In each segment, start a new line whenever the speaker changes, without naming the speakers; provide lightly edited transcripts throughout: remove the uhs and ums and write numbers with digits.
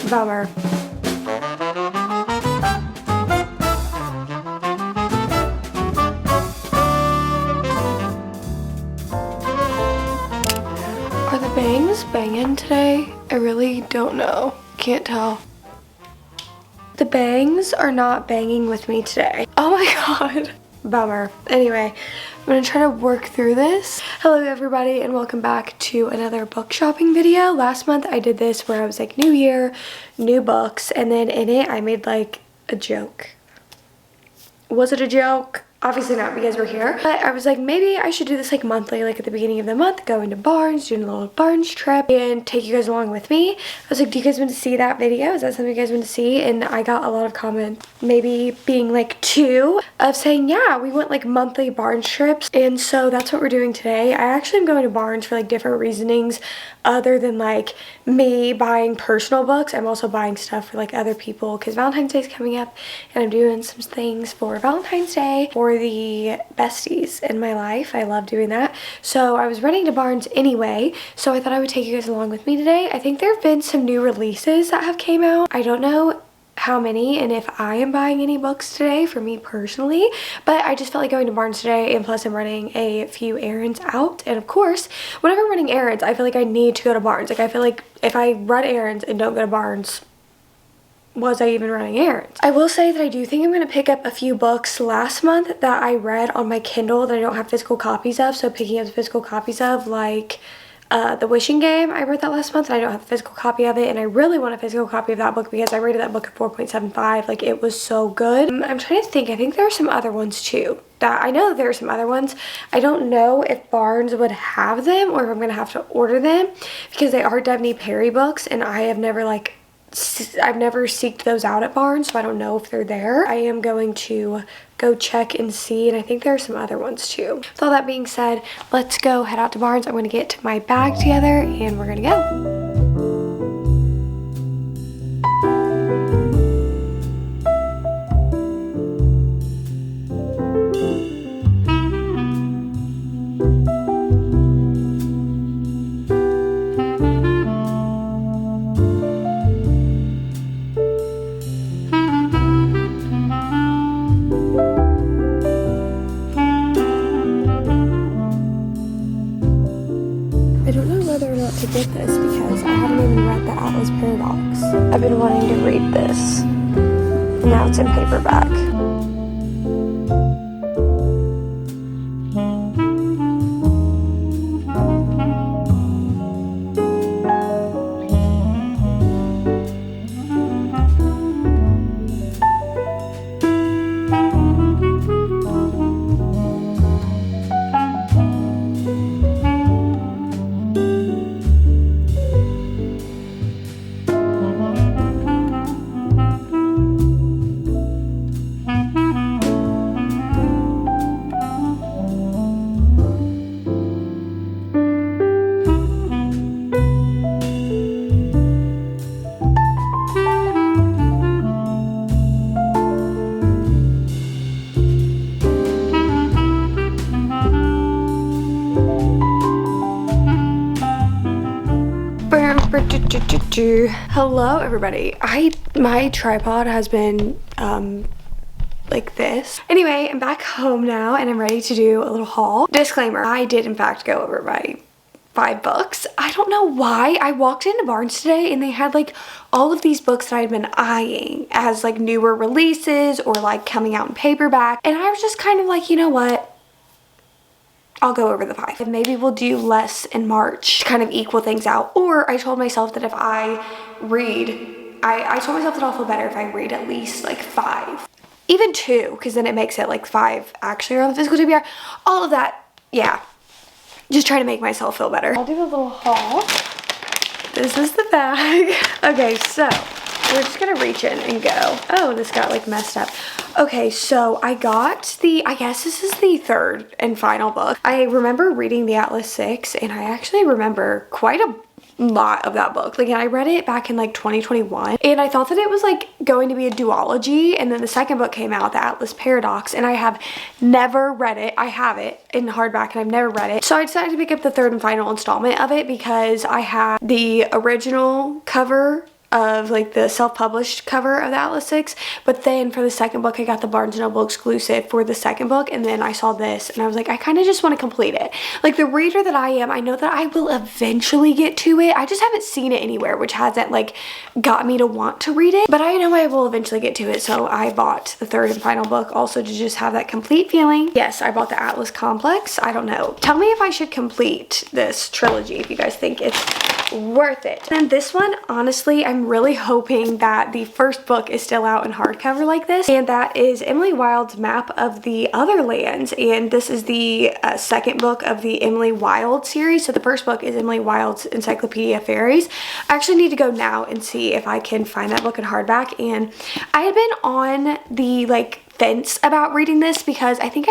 Bummer. Are the bangs banging today? I really don't know. Can't tell. The bangs are not banging with me today. Oh my god. Bummer. Anyway, I'm gonna try to work through this. Hello everybody and welcome back to another book shopping video. Last month I did this where I was like, new year, new books, and then in it I made like a joke. Was it a joke? Obviously not because we're here, but I was like, maybe I should do this like monthly, like at the beginning of the month, going to Barnes, doing a little Barnes trip, and take you guys along with me. I was like, do you guys want to see that video? Is that something you guys want to see? And I got a lot of comments, maybe being like 2, of saying, yeah, we went like monthly Barnes trips, and so that's what we're doing today. I actually am going to Barnes for like different reasonings other than like me buying personal books. I'm also buying stuff for like other people because Valentine's Day is coming up and I'm doing some things for Valentine's Day for the besties in my life. I love doing that. So I was running to Barnes anyway, so I thought I would take you guys along with me today. I think there have been some new releases that have came out. I don't know how many and if I am buying any books today for me personally, but I just felt like going to Barnes today, and plus I'm running a few errands out, and of course whenever I'm running errands I feel like I need to go to Barnes. Like I feel like if I run errands and don't go to Barnes, was I even running errands? I will say that I do think I'm going to pick up a few books last month that I read on my Kindle that I don't have physical copies of, so picking up physical copies of, like The Wishing Game. I read that last month and I don't have a physical copy of it, and I really want a physical copy of that book because I rated that book at 4.75. Like, it was so good. I'm trying to think. I think there are some other ones too. That I know that there are some other ones. I don't know if Barnes would have them or if I'm gonna have to order them because they are Devney Perry books, and I have never I've never seeked those out at Barnes, so I don't know if they're there. I am going to go check and see, and I think there are some other ones too. With all that being said, let's go head out to Barnes. I'm going to get my bag together and we're going to go. I don't know whether or not to get this because I haven't even read the Atlas Paradox. I've been wanting to read this, and now it's in paperback. Hello everybody. My tripod has been like this. Anyway, I'm back home now and I'm ready to do a little haul. Disclaimer, I did in fact go over my 5 books. I don't know why. I walked into Barnes today and they had like all of these books that I'd been eyeing as like newer releases or like coming out in paperback, and I was just kind of like, you know what? I'll go over the 5. And maybe we'll do less in March to kind of equal things out. Or I told myself that if I read, I told myself that I'll feel better if I read at least like 5. Even 2, because then it makes it like 5 actually are on the physical TBR. All of that, yeah. Just trying to make myself feel better. I'll do a little haul. This is the bag. Okay, so we're just gonna reach in and go. Oh, this got like messed up. Okay, so I got I guess this is the 3rd and final book. I remember reading the Atlas 6 and I actually remember quite a lot of that book. Like, I read it back in like 2021 and I thought that it was like going to be a duology, and then the second book came out, the Atlas Paradox, and I have never read it. I have it in hardback and I've never read it. So I decided to pick up the 3rd and final installment of it because I have the original cover of like the self-published cover of the Atlas 6, but then for the second book I got the Barnes & Noble exclusive for the second book, and then I saw this and I was like, I kind of just want to complete it. Like the reader that I am, I know that I will eventually get to it. I just haven't seen it anywhere, which hasn't like got me to want to read it, but I know I will eventually get to it. So I bought the third and final book also to just have that complete feeling. Yes, I bought the Atlas Complex. I don't know. Tell me if I should complete this trilogy if you guys think it's worth it. And this one, honestly, I'm really hoping that the first book is still out in hardcover like this, and that is Emily Wilde's Map of the Other Lands, and this is the second book of the Emily Wilde series. So the first book is Emily Wilde's Encyclopedia of Fairies. I actually need to go now and see if I can find that book in hardback, and I had been on the like fence about reading this because I think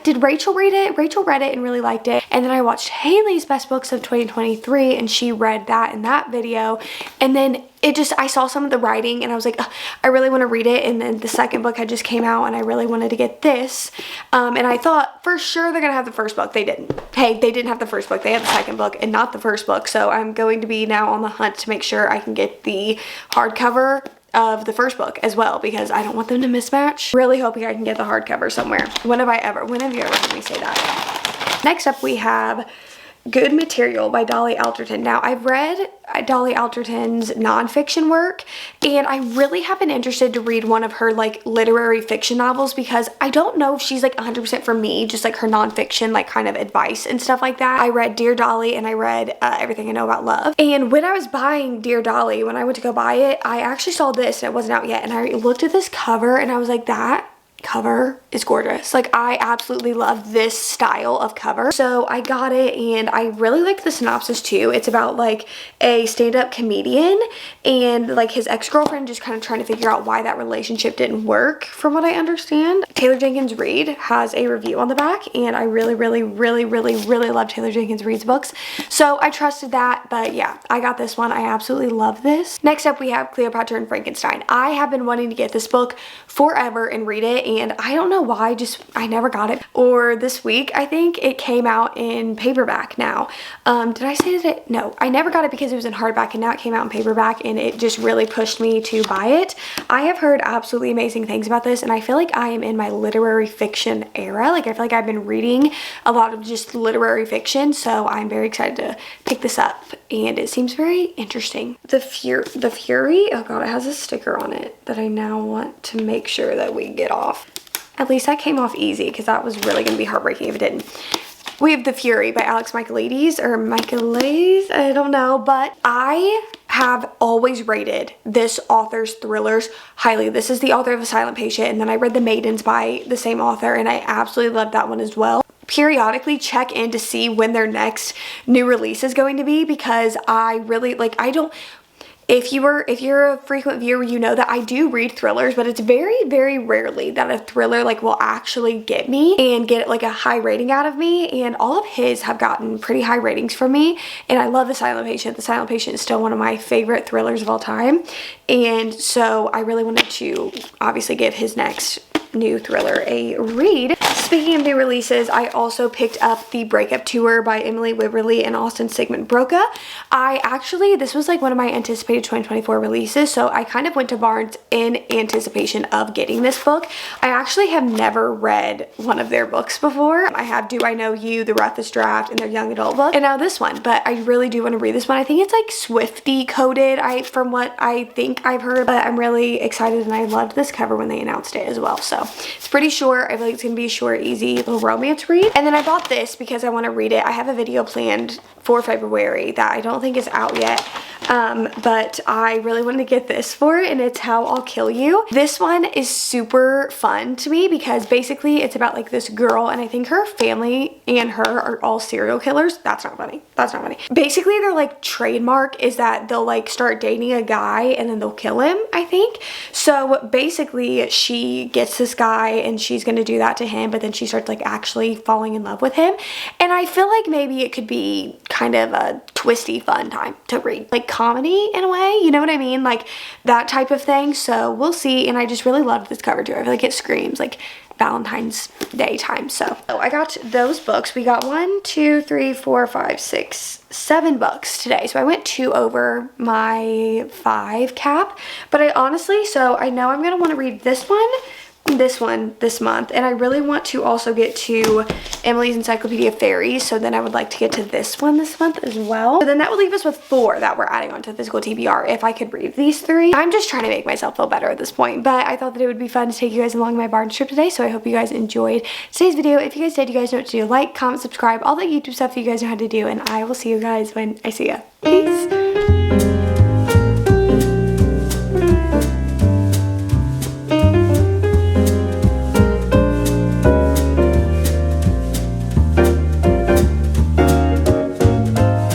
did Rachel read it? Rachel read it and really liked it, and then I watched Haley's Best Books of 2023 and she read that in that video, and then I saw some of the writing and I was like, I really want to read it, and then the second book had just came out and I really wanted to get this, and I thought for sure they're gonna have the first book. They didn't. Hey, they didn't have the first book. They had the second book and not the first book, so I'm going to be now on the hunt to make sure I can get the hardcover of the first book as well, because I don't want them to mismatch. Really hoping I can get the hardcover somewhere. When have you ever heard me say that? Next up we have Good Material by Dolly Alderton. Now, I've read Dolly Alderton's nonfiction work, and I really have been interested to read one of her like literary fiction novels, because I don't know if she's like 100% for me, just like her nonfiction like kind of advice and stuff like that. I read Dear Dolly and I read Everything I Know About Love, and when I was buying Dear Dolly, when I went to go buy it, I actually saw this and it wasn't out yet, and I looked at this cover and I was like, that cover is gorgeous. Like, I absolutely love this style of cover, so I got it, and I really like the synopsis too. It's about like a stand-up comedian and like his ex-girlfriend just kind of trying to figure out why that relationship didn't work, from what I understand. Taylor Jenkins Reid has a review on the back, and I really love Taylor Jenkins Reid's books, so I trusted that. But yeah, I got this one. I absolutely love this. Next up we have Cleopatra and Frankenstein. I have been wanting to get this book forever and read it, and I don't know why, just I never got it. Or this week, I think it came out in paperback now. Did I say that? No, I never got it because it was in hardback, and now it came out in paperback, and it just really pushed me to buy it. I have heard absolutely amazing things about this, and I feel like I am in my literary fiction era. Like, I feel like I've been reading a lot of just literary fiction, so I'm very excited to pick this up, and it seems very interesting. The Fury, oh god, it has a sticker on it that I now want to make sure that we get off. At least that came off easy, because that was really going to be heartbreaking if it didn't. We have The Fury by Alex Michaelides, or Michaelides, I don't know, but I have always rated this author's thrillers highly. This is the author of The Silent Patient, and then I read The Maidens by the same author, and I absolutely loved that one as well. Periodically check in to see when their next new release is going to be, because I really, like, I don't... If you're a frequent viewer, you know that I do read thrillers, but it's very rarely that a thriller like will actually get me and get like a high rating out of me, and all of his have gotten pretty high ratings from me, and I love The Silent Patient. The Silent Patient is still one of my favorite thrillers of all time, and so I really wanted to obviously give his next new thriller a read. Speaking of new releases, I also picked up The Breakup Tour by Emily Wibberley and Austin Sigmund Broca. This was like one of my anticipated 2024 releases, so I kind of went to Barnes in anticipation of getting this book. I actually have never read one of their books before. I have Do I Know You, The Roughest Draft, and their young adult book, and now this one, but I really do want to read this one. I think it's like Swifty coded, from what I think I've heard, but I'm really excited, and I loved this cover when they announced it as well, so it's pretty short. I feel like it's gonna be a short, easy little romance read. And then I bought this because I want to read it. I have a video planned for February that I don't think is out yet, but I really wanted to get this for it, and it's How I'll Kill You. This one is super fun to me because basically it's about like this girl, and I think her family and her are all serial killers. That's not funny. That's not funny. Basically their like trademark is that they'll like start dating a guy and then they'll kill him, I think. So basically she gets this guy and she's gonna do that to him, but then she starts like actually falling in love with him, and I feel like maybe it could be kind of a twisty fun time to read, like comedy in a way, you know what I mean, like that type of thing. So we'll see, and I just really loved this cover too. I feel like it screams like Valentine's Day time. So I got those books. We got 1, 2, 3, 4, 5, 6, 7 books today. So I went 2 over my 5 cap. But I honestly, so I know I'm going to want to read this one this month, and I really want to also get to Emily's Encyclopedia of Fairies, so then I would like to get to this one this month as well. So then that would leave us with 4 that we're adding onto the physical TBR if I could read these 3. I'm just trying to make myself feel better at this point, but I thought that it would be fun to take you guys along my barn trip today, so I hope you guys enjoyed today's video. If you guys did, you guys know what to do. Like, comment, subscribe, all that YouTube stuff that you guys know how to do, and I will see you guys when I see ya. Peace!